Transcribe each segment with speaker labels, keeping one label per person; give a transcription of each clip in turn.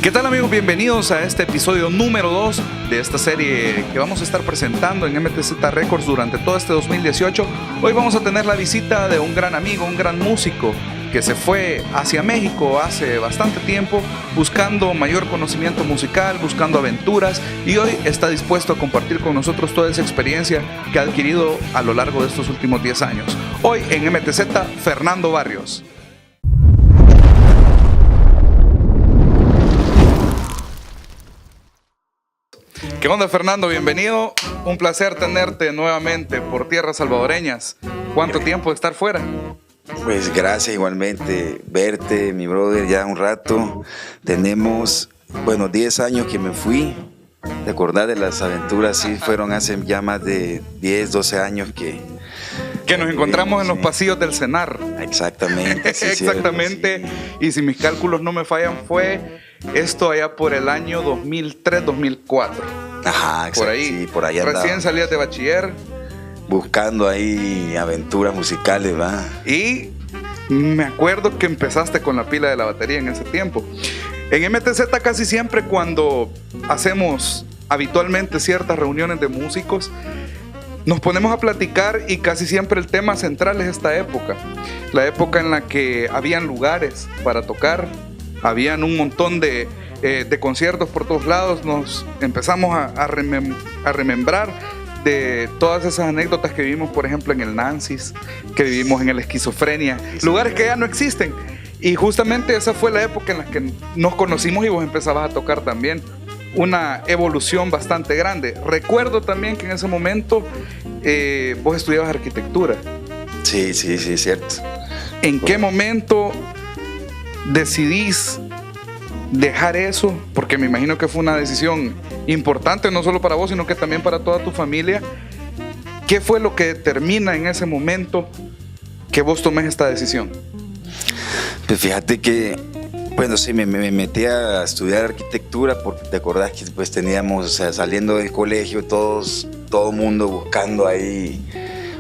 Speaker 1: ¿Qué tal, amigos? Bienvenidos a este episodio número 2 de esta serie que vamos a estar presentando en MTZ Records durante todo este 2018. Hoy vamos a tener la visita de un gran amigo, un gran músico que se fue hacia México hace bastante tiempo buscando mayor conocimiento musical, buscando aventuras, y hoy está dispuesto a compartir con nosotros toda esa experiencia que ha adquirido a lo largo de estos últimos 10 años. Hoy en MTZ, Fernando Barrios. ¿Qué onda, Fernando? Bienvenido. Un placer tenerte nuevamente por tierras salvadoreñas. ¿Cuánto tiempo de estar fuera?
Speaker 2: Pues gracias, igualmente verte, mi brother, ya un rato. Tenemos, 10 años que me fui. ¿Te acordás de las aventuras? Sí, fueron hace ya más de 10, 12 años que
Speaker 1: nos encontramos en los pasillos del CENAR.
Speaker 2: Exactamente. Sí,
Speaker 1: exactamente.
Speaker 2: Cierto, sí.
Speaker 1: Y si mis cálculos no me fallan, fue esto allá por el año 2003-2004.
Speaker 2: Ajá, exacto.
Speaker 1: Por ahí.
Speaker 2: Sí, por allá
Speaker 1: Recién
Speaker 2: andaba.
Speaker 1: salías de bachiller.
Speaker 2: Buscando ahí aventuras musicales, ¿va?
Speaker 1: Y me acuerdo que empezaste con la pila de la batería en ese tiempo. En MTZ casi siempre cuando hacemos habitualmente ciertas reuniones de músicos, nos ponemos a platicar y casi siempre el tema central es esta época. La época en la que habían lugares para tocar, habían un montón de conciertos por todos lados. Nos empezamos a remembrar de todas esas anécdotas que vivimos, por ejemplo, en el Nancy's, que vivimos en el Esquizofrenia, lugares que ya no existen. Y justamente esa fue la época en la que nos conocimos y vos empezabas a tocar también. Una evolución bastante grande. Recuerdo también que en ese momento vos estudiabas arquitectura.
Speaker 2: Sí, cierto.
Speaker 1: ¿En qué momento decidís dejar eso? Porque me imagino que fue una decisión importante, no solo para vos, sino que también para toda tu familia. ¿Qué fue lo que determina en ese momento que vos tomes esta decisión?
Speaker 2: Pues fíjate que, sí, me metí a estudiar arquitectura porque te acordás que pues teníamos, o sea, saliendo del colegio, todo mundo buscando ahí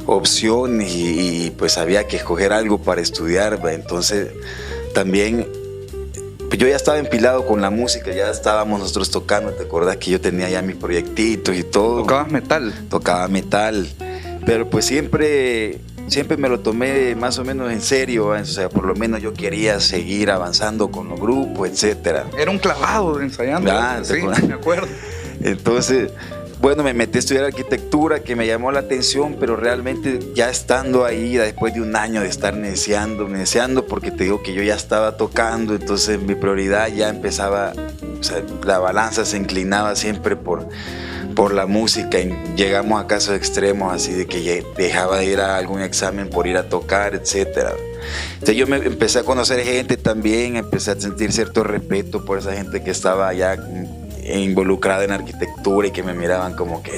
Speaker 2: opciones y pues había que escoger algo para estudiar, ¿va? Entonces también pues yo ya estaba empilado con la música, ya estábamos nosotros tocando, te acordás que yo tenía ya mis proyectitos y todo.
Speaker 1: ¿Tocabas metal?
Speaker 2: Tocaba metal, pero pues siempre me lo tomé más o menos en serio, ¿eh? O sea, por lo menos yo quería seguir avanzando con los grupos, etcétera.
Speaker 1: Era un clavado ensayando. Sí, me acuerdo.
Speaker 2: Entonces, me metí a estudiar arquitectura, que me llamó la atención, pero realmente ya estando ahí, después de un año de estar neceando, porque te digo que yo ya estaba tocando, entonces mi prioridad ya empezaba, o sea, la balanza se inclinaba siempre por la música, y llegamos a casos extremos así de que dejaba de ir a algún examen por ir a tocar, etcétera. Entonces yo me empecé a conocer gente también, empecé a sentir cierto respeto por esa gente que estaba ya involucrada en arquitectura y que me miraban como que
Speaker 1: ¿qué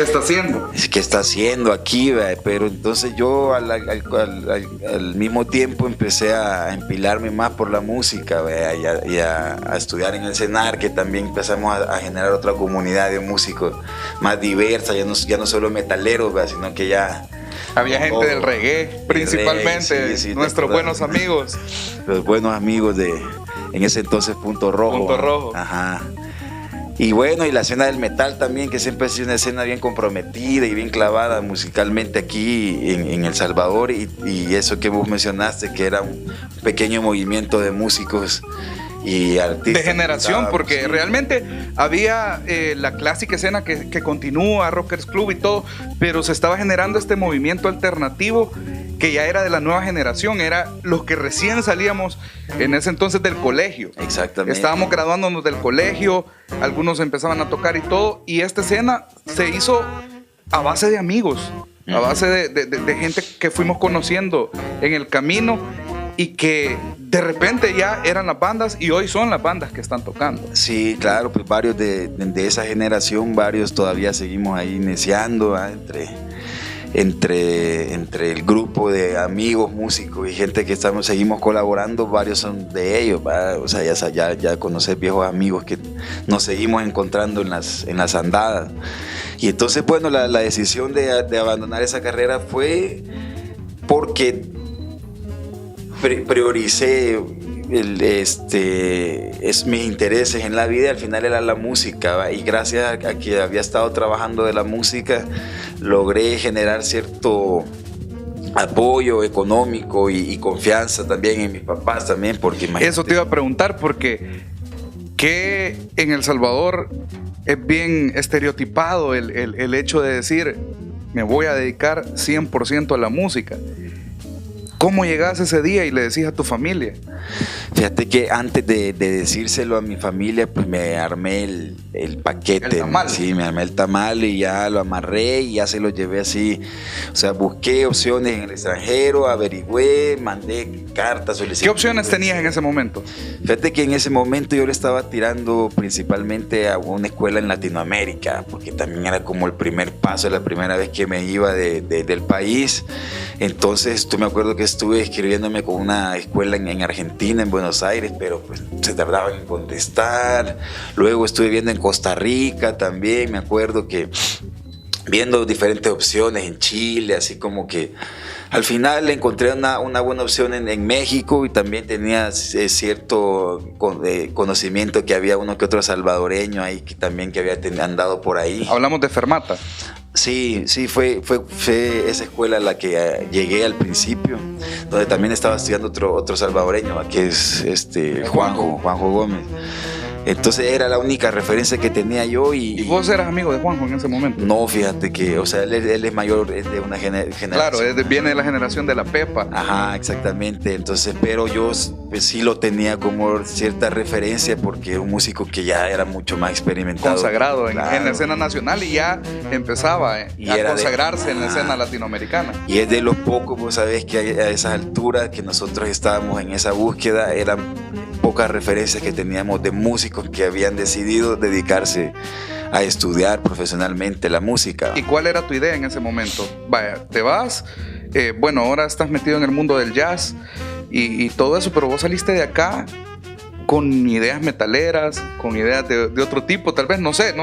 Speaker 1: está haciendo?
Speaker 2: ¿Qué está haciendo aquí? Pero entonces yo al mismo tiempo empecé a empilarme más por la música y a estudiar en el CENAR, que también empezamos a generar otra comunidad de músicos más diversa, ya no solo metaleros, sino que ya
Speaker 1: había gente del reggae, principalmente,
Speaker 2: reggae, sí,
Speaker 1: nuestros buenos amigos.
Speaker 2: Los buenos amigos en ese entonces Punto Rojo.
Speaker 1: Punto Rojo.
Speaker 2: Ajá. Y y la escena del metal también, que siempre ha sido una escena bien comprometida y bien clavada musicalmente aquí en El Salvador, y eso que vos mencionaste, que era un pequeño movimiento de músicos y artistas. De
Speaker 1: generación, porque realmente había la clásica escena que continúa, Rockers Club y todo, pero se estaba generando este movimiento alternativo que ya era de la nueva generación, era los que recién salíamos en ese entonces del colegio.
Speaker 2: Exactamente.
Speaker 1: Estábamos graduándonos del colegio, algunos empezaban a tocar y todo, y esta escena se hizo a base de amigos, a base de gente que fuimos conociendo en el camino y que de repente ya eran las bandas y hoy son las bandas que están tocando.
Speaker 2: Sí, claro, pues varios de esa generación, varios todavía seguimos ahí iniciando, entre el grupo de amigos músicos y gente que seguimos colaborando, varios son de ellos, ¿va? O sea, ya conocer viejos amigos que nos seguimos encontrando en las andadas. Y entonces, la decisión de abandonar esa carrera fue porque prioricé mis intereses en la vida al final era la música, ¿va? Y gracias a que había estado trabajando de la música, logré generar cierto apoyo económico y confianza también en mis papás también, porque imagínate.
Speaker 1: Eso te iba a preguntar, porque que en El Salvador es bien estereotipado el hecho de decir, me voy a dedicar 100% a la música. ¿Cómo llegas ese día y le decís a tu familia?
Speaker 2: Fíjate que antes de decírselo a mi familia, pues me armé el paquete.
Speaker 1: El tamal.
Speaker 2: Sí, me armé el tamal y ya lo amarré y ya se lo llevé así. O sea, busqué opciones en el extranjero, averigüé, mandé cartas, solicitudes.
Speaker 1: ¿Qué opciones tenías en ese momento?
Speaker 2: Fíjate que en ese momento yo le estaba tirando principalmente a una escuela en Latinoamérica, porque también era como el primer paso, la primera vez que me iba del país. Entonces, tú me acuerdo que estuve escribiéndome con una escuela en Argentina, en Buenos Aires, pero pues se tardaban en contestar. Luego estuve viendo en Costa Rica también, me acuerdo que viendo diferentes opciones en Chile, así como que al final encontré una buena opción en México, y también tenía cierto conocimiento que había uno que otro salvadoreño ahí que también que había andado por ahí.
Speaker 1: Hablamos de Fermata.
Speaker 2: Sí, fue esa escuela a la que llegué al principio, donde también estaba estudiando otro salvadoreño, que es Juanjo Gómez. Entonces era la única referencia que tenía yo.
Speaker 1: ¿Y vos eras amigo de Juanjo en ese momento?
Speaker 2: No, fíjate que, o sea, él es mayor, es de una generación.
Speaker 1: Claro, viene de la generación de la Pepa.
Speaker 2: Ajá, exactamente. Entonces, pero yo pues, sí lo tenía como cierta referencia, porque era un músico que ya era mucho más experimentado.
Speaker 1: Consagrado
Speaker 2: claro.
Speaker 1: en la escena nacional, y ya empezaba a consagrarse en la escena latinoamericana.
Speaker 2: Y es de los pocos, vos sabés, que a esas alturas que nosotros estábamos en esa búsqueda, eran pocas referencias que teníamos de músicos que habían decidido dedicarse a estudiar profesionalmente la música.
Speaker 1: ¿Y cuál era tu idea en ese momento? Vaya, te vas, bueno, ahora estás metido en el mundo del jazz y todo eso, pero vos saliste de acá con ideas metaleras, con ideas de otro tipo, tal vez, no sé,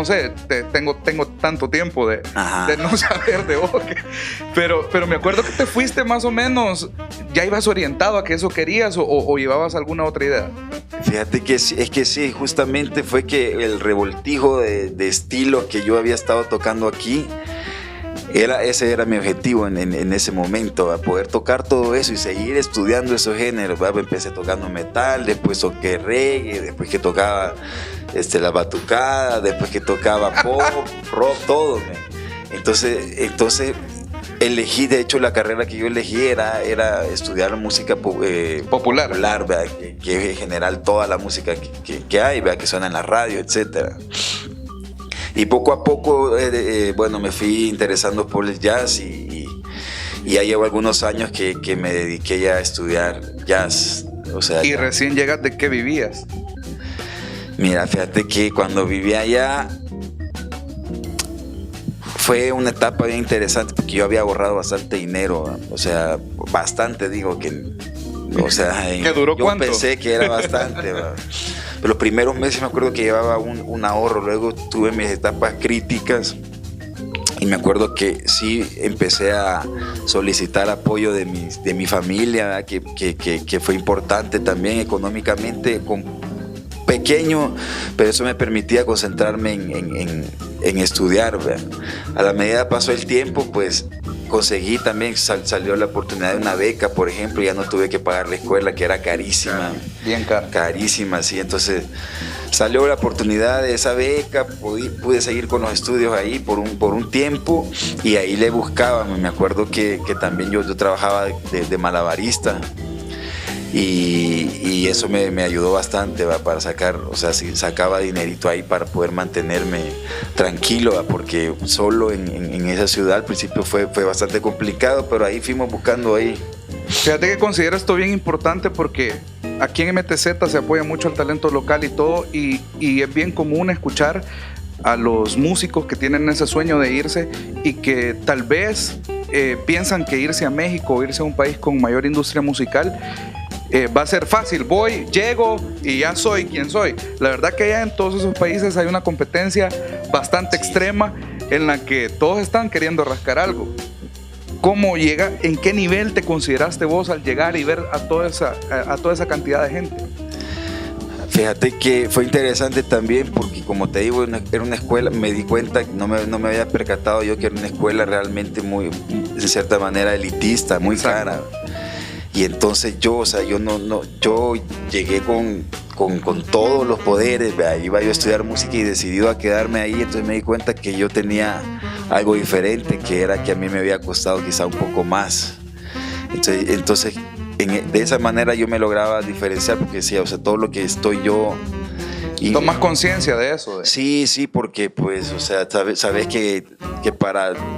Speaker 1: tengo tanto tiempo de no saber de vos, pero me acuerdo que te fuiste más o menos, ya ibas orientado a que eso querías, o llevabas alguna otra idea.
Speaker 2: Fíjate que es que sí, justamente fue que el revoltijo de estilo que yo había estado tocando aquí, ese era mi objetivo en ese momento, a poder tocar todo eso y seguir estudiando esos géneros. Empecé tocando metal, después toqué reggae, después que tocaba la batucada, después que tocaba pop, rock, todo. Entonces elegí, de hecho la carrera que yo elegí era estudiar música popular, ¿verdad? Que es en general toda la música que hay, ¿verdad? Que suena en la radio, etcétera. Y poco a poco, bueno, me fui interesando por el jazz y ya llevo algunos años que me dediqué ya a estudiar jazz. O sea,
Speaker 1: ¿y recién llegas de qué vivías?
Speaker 2: Mira, fíjate que cuando vivía allá fue una etapa bien interesante, porque yo había ahorrado bastante dinero, ¿verdad? O sea, bastante, digo que... O sea,
Speaker 1: ¿Qué duró
Speaker 2: yo
Speaker 1: cuánto?
Speaker 2: Pensé que era bastante, ¿verdad? Pero los primeros meses me acuerdo que llevaba un ahorro. Luego tuve mis etapas críticas y me acuerdo que sí empecé a solicitar apoyo de mi familia, ¿verdad? Que fue importante también económicamente, pequeño, pero eso me permitía concentrarme en estudiar, ¿verdad? A la medida que pasó el tiempo, pues conseguí también, salió la oportunidad de una beca, por ejemplo, ya no tuve que pagar la escuela, que era carísima.
Speaker 1: Bien cara.
Speaker 2: Carísima, sí. Entonces salió la oportunidad de esa beca, pude seguir con los estudios ahí por un tiempo, y ahí le buscaba. Me acuerdo que también yo trabajaba de malabarista. Y eso me ayudó bastante, ¿va? Para sacar, o sea, si sacaba dinerito ahí para poder mantenerme tranquilo, ¿va? Porque solo en esa ciudad al principio fue bastante complicado, pero ahí fuimos buscando ahí.
Speaker 1: Fíjate que considero esto bien importante, porque aquí en MTZ se apoya mucho al talento local y todo, y es bien común escuchar a los músicos que tienen ese sueño de irse y que tal vez piensan que irse a México o irse a un país con mayor industria musical va a ser fácil, voy, llego y ya soy quien soy. La verdad que allá en todos esos países hay una competencia bastante extrema, en la que todos están queriendo rascar algo. ¿Cómo llega? ¿En qué nivel te consideraste vos al llegar y ver a toda esa cantidad de gente?
Speaker 2: Fíjate que fue interesante también porque, como te digo, era una escuela, me di cuenta, no me había percatado yo que era una escuela realmente muy, de cierta manera, elitista, muy cara. Y entonces yo llegué con todos los poderes, iba yo a estudiar música y decidido a quedarme ahí. Entonces me di cuenta que yo tenía algo diferente, que era que a mí me había costado quizá un poco más. Entonces de esa manera yo me lograba diferenciar, porque decía, todo lo que estoy yo...
Speaker 1: ¿Tomas conciencia de eso?
Speaker 2: Sí, porque pues, sabes que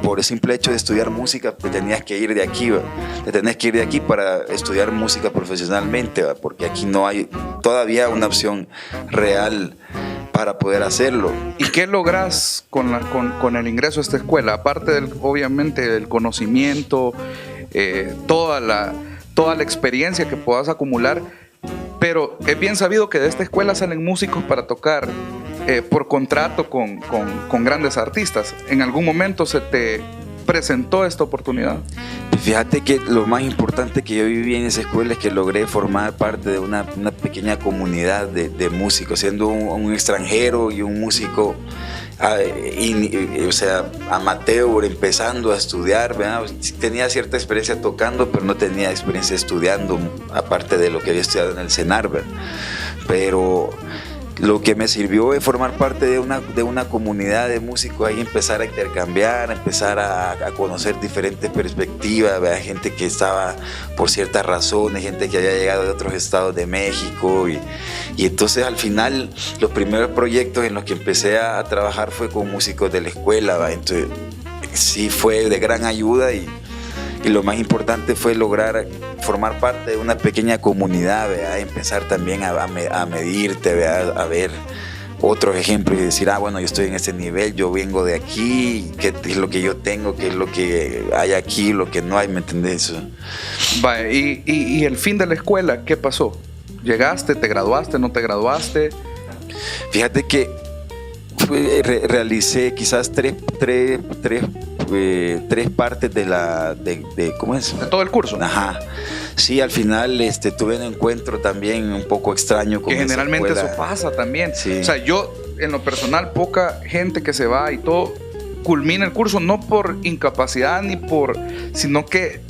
Speaker 2: por el simple hecho de estudiar música te tenías que ir de aquí, te tenés que ir de aquí para estudiar música profesionalmente, porque aquí no hay todavía una opción real para poder hacerlo.
Speaker 1: ¿Y qué logras con el ingreso a esta escuela? Aparte obviamente del conocimiento, toda la experiencia que puedas acumular, pero es bien sabido que de esta escuela salen músicos para tocar por contrato con grandes artistas. ¿En algún momento se te presentó esta oportunidad?
Speaker 2: Fíjate que lo más importante que yo viví en esa escuela es que logré formar parte de una pequeña comunidad de músicos, siendo un extranjero y un músico amateur, empezando a estudiar, ¿verdad? Tenía cierta experiencia tocando, pero no tenía experiencia estudiando, aparte de lo que había estudiado en el CENAR, ¿verdad? Pero lo que me sirvió es formar parte de una comunidad de músicos, ahí empezar a intercambiar, empezar a conocer diferentes perspectivas, ¿verdad? Gente que estaba por ciertas razones, gente que había llegado de otros estados de México, y entonces al final los primeros proyectos en los que empecé a trabajar fue con músicos de la escuela, ¿verdad? Entonces sí fue de gran ayuda, y lo más importante fue lograr formar parte de una pequeña comunidad, ¿verdad? Empezar también a medirte, ¿verdad? A ver otros ejemplos y decir, bueno, yo estoy en este nivel, yo vengo de aquí, qué es lo que yo tengo, qué es lo que hay aquí, lo que no hay, ¿me entendés?
Speaker 1: Vaya, y el fin de la escuela, ¿qué pasó? ¿Llegaste, te graduaste, no te graduaste?
Speaker 2: Fíjate que realicé quizás tres partes ¿cómo es?
Speaker 1: De todo el curso.
Speaker 2: Ajá. Sí, al final tuve un encuentro también un poco extraño con
Speaker 1: que generalmente
Speaker 2: esa
Speaker 1: eso pasa también.
Speaker 2: Sí.
Speaker 1: O sea, yo en lo personal, poca gente que se va y todo culmina el curso, no por incapacidad sino que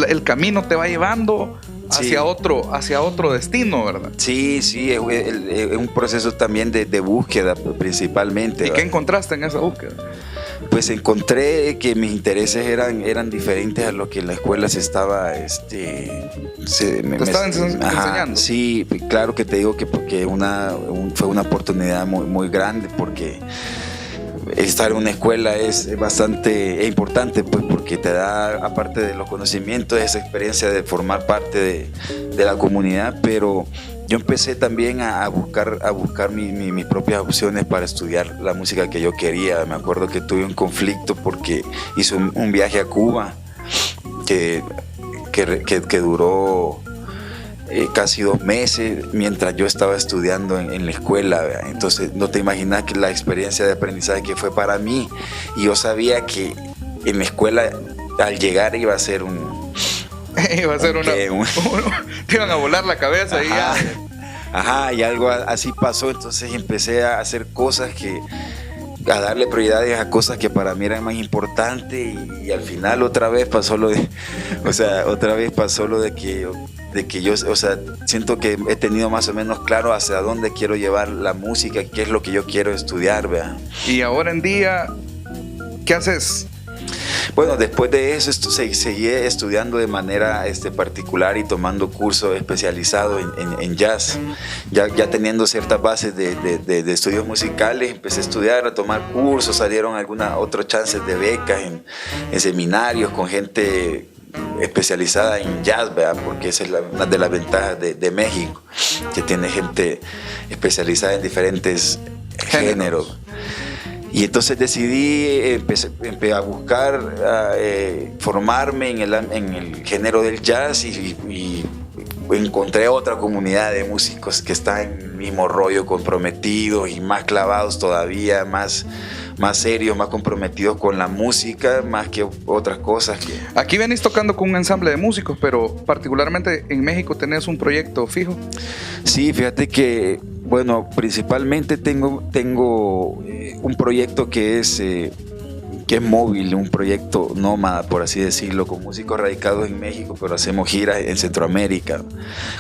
Speaker 1: el camino te va llevando hacia otro destino, ¿verdad?
Speaker 2: Sí, es un proceso también de búsqueda principalmente.
Speaker 1: ¿Y
Speaker 2: ¿verdad?
Speaker 1: qué encontraste en esa búsqueda?
Speaker 2: Pues encontré que mis intereses eran diferentes a lo que en la escuela se estaba
Speaker 1: enseñando.
Speaker 2: Sí, claro que te digo que porque fue una oportunidad muy, muy grande, porque estar en una escuela es bastante importante, pues, porque te da, aparte de los conocimientos, esa experiencia de formar parte de la comunidad. Pero yo empecé también a buscar mis propias opciones para estudiar la música que yo quería. Me acuerdo que tuve un conflicto porque hice un viaje a Cuba que duró casi 2 meses mientras yo estaba estudiando en la escuela, ¿verdad? Entonces no te imaginas que la experiencia de aprendizaje que fue para mí, y yo sabía que en la escuela al llegar iba a ser
Speaker 1: te iban a volar la cabeza.
Speaker 2: Y algo así pasó. Entonces empecé a hacer cosas a darle prioridades a cosas que para mí eran más importantes, y al final otra vez pasó lo de que yo, siento que he tenido más o menos claro hacia dónde quiero llevar la música, qué es lo que yo quiero estudiar, ¿verdad?
Speaker 1: Y ahora en día, ¿qué haces?
Speaker 2: Bueno, después de eso seguí estudiando de manera particular y tomando cursos especializados en jazz. Ya teniendo ciertas bases de estudios musicales, empecé a estudiar, a tomar cursos, salieron algunas otras chances de becas en seminarios con gente especializada en jazz, ¿verdad? Porque esa es una de las ventajas de México, que tiene gente especializada en diferentes géneros. Y entonces decidí, empecé a buscar formarme en el género del jazz, y encontré otra comunidad de músicos que está en mismo rollo, comprometidos y más clavados todavía, más serios, más comprometidos con la música, más que otras cosas.
Speaker 1: Aquí venís tocando con un ensamble de músicos, pero particularmente en México tenés un proyecto fijo.
Speaker 2: Sí, fíjate que, bueno, principalmente tengo un proyecto que es móvil, un proyecto nómada, por así decirlo, con músicos radicados en México, pero hacemos giras en Centroamérica,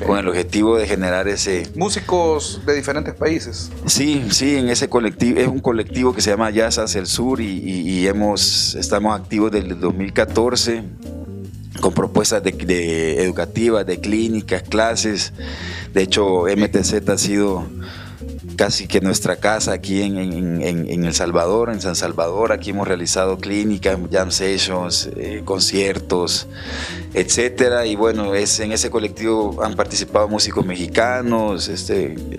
Speaker 2: con el objetivo de generar ese...
Speaker 1: Músicos de diferentes países.
Speaker 2: Sí, en ese colectivo, es un colectivo que se llama Jazz hacia el Sur y estamos activos desde el 2014 con propuestas educativas, de clínicas, clases. De hecho, MTZ ha sido casi que nuestra casa aquí en El Salvador, en San Salvador. Aquí hemos realizado clínicas, jam sessions, conciertos, etcétera. Y bueno, en ese colectivo han participado músicos mexicanos,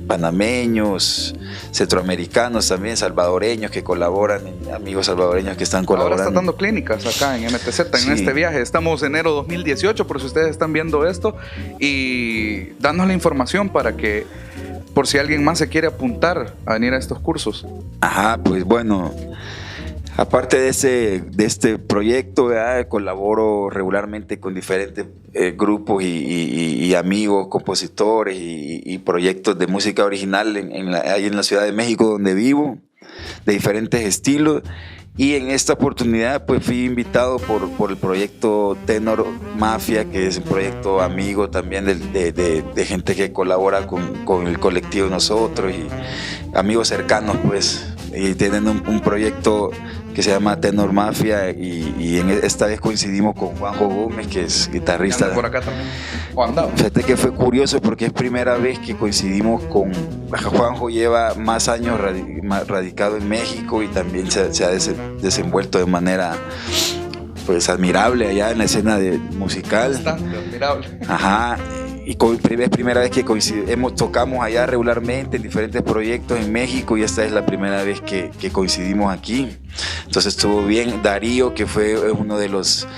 Speaker 2: panameños, centroamericanos también, salvadoreños que colaboran, amigos salvadoreños que están colaborando.
Speaker 1: Ahora están dando clínicas acá en MTZ,
Speaker 2: Sí.
Speaker 1: en este viaje. Estamos en enero 2018, por si ustedes están viendo esto, y danos la información para que, por si alguien más se quiere apuntar a venir a estos cursos.
Speaker 2: Ajá, pues bueno, aparte de este proyecto, ¿verdad? Colaboro regularmente con diferentes grupos y amigos, compositores y proyectos de música original ahí en la Ciudad de México, donde vivo, de diferentes estilos. Y en esta oportunidad pues fui invitado por el proyecto Tenor Mafia, que es un proyecto amigo también de gente que colabora con el colectivo nosotros y amigos cercanos, pues, y tienen un proyecto que se llama Tenor Mafia y esta vez coincidimos con Juanjo Gómez, que es guitarrista.
Speaker 1: Anda por acá también. Juan Dao.
Speaker 2: Fíjate que fue curioso porque es primera vez que coincidimos con Juanjo. Lleva más años radicado en México y también se ha desenvuelto de manera pues admirable allá en la escena musical.
Speaker 1: Bastante admirable.
Speaker 2: Ajá. Y es primera vez que tocamos allá regularmente en diferentes proyectos en México y esta es la primera vez que coincidimos aquí. Entonces estuvo bien. Darío, que fue uno de los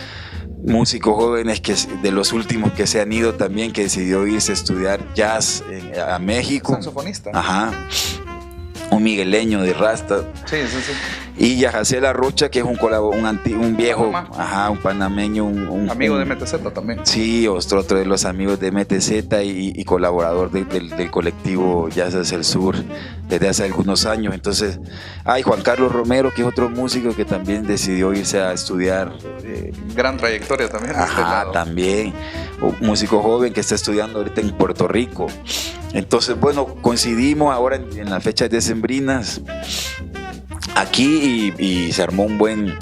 Speaker 2: músicos jóvenes de los últimos que se han ido también, que decidió irse a estudiar jazz a México.
Speaker 1: Saxofonista.
Speaker 2: Ajá. Un migueleño de Rasta.
Speaker 1: Sí.
Speaker 2: Y Yajaciel Arrocha, que es un viejo, un panameño, un
Speaker 1: amigo de MTZ también.
Speaker 2: Sí, otro de los amigos de MTZ y colaborador del colectivo Jazz hacia el Sur desde hace algunos años. Entonces, hay Juan Carlos Romero, que es otro músico que también decidió irse a estudiar.
Speaker 1: Gran trayectoria también.
Speaker 2: Ajá, también. Un músico joven que está estudiando ahorita en Puerto Rico. Entonces, bueno, coincidimos ahora en las fechas decembrinas aquí y se armó un buen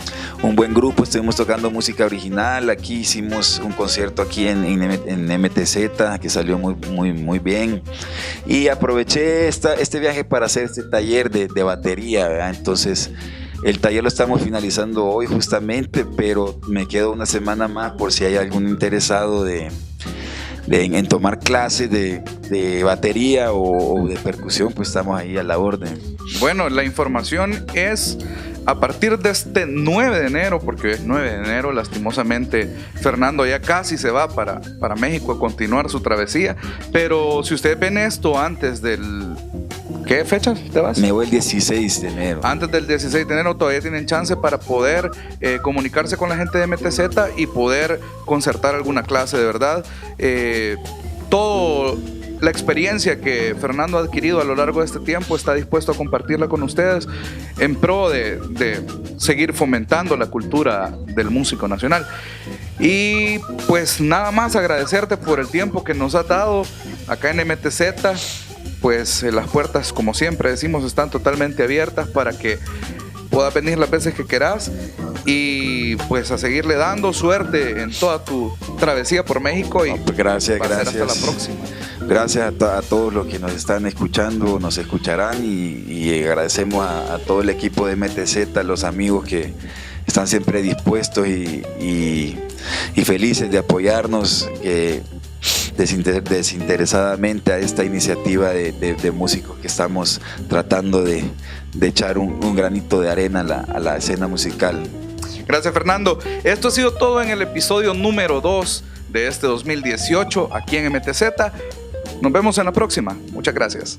Speaker 2: grupo. Estuvimos tocando música original. Aquí hicimos un concierto aquí en MTZ que salió muy bien y aproveché este viaje para hacer este taller de batería, ¿verdad? Entonces el taller lo estamos finalizando hoy justamente, pero me quedo una semana más por si hay algún interesado en tomar clases de batería o de percusión, pues estamos ahí a la orden.
Speaker 1: Bueno, la información es a partir de este 9 de enero, porque es 9 de enero, lastimosamente Fernando ya casi se va para México a continuar su travesía, pero si ustedes ven esto antes del... ¿Qué fecha te vas?
Speaker 2: Me voy el 16 de enero.
Speaker 1: Antes del 16 de enero todavía tienen chance para poder comunicarse con la gente de MTZ y poder concertar alguna clase de verdad. Toda la experiencia que Fernando ha adquirido a lo largo de este tiempo está dispuesto a compartirla con ustedes en pro de seguir fomentando la cultura del músico nacional. Y pues nada más agradecerte por el tiempo que nos has dado acá en MTZ. Pues las puertas, como siempre decimos, están totalmente abiertas para que puedas venir las veces que quieras y pues a seguirle dando suerte en toda tu travesía por México y
Speaker 2: pues gracias.
Speaker 1: hasta la próxima.
Speaker 2: Gracias a todos los que nos están escuchando, nos escucharán y agradecemos a todo el equipo de MTZ, a los amigos que están siempre dispuestos y felices de apoyarnos desinteresadamente a esta iniciativa de músicos que estamos tratando de echar un granito de arena a la escena musical.
Speaker 1: Gracias, Fernando. Esto ha sido todo en el episodio número 2 de este 2018 aquí en MTZ. Nos vemos en la próxima. Muchas gracias.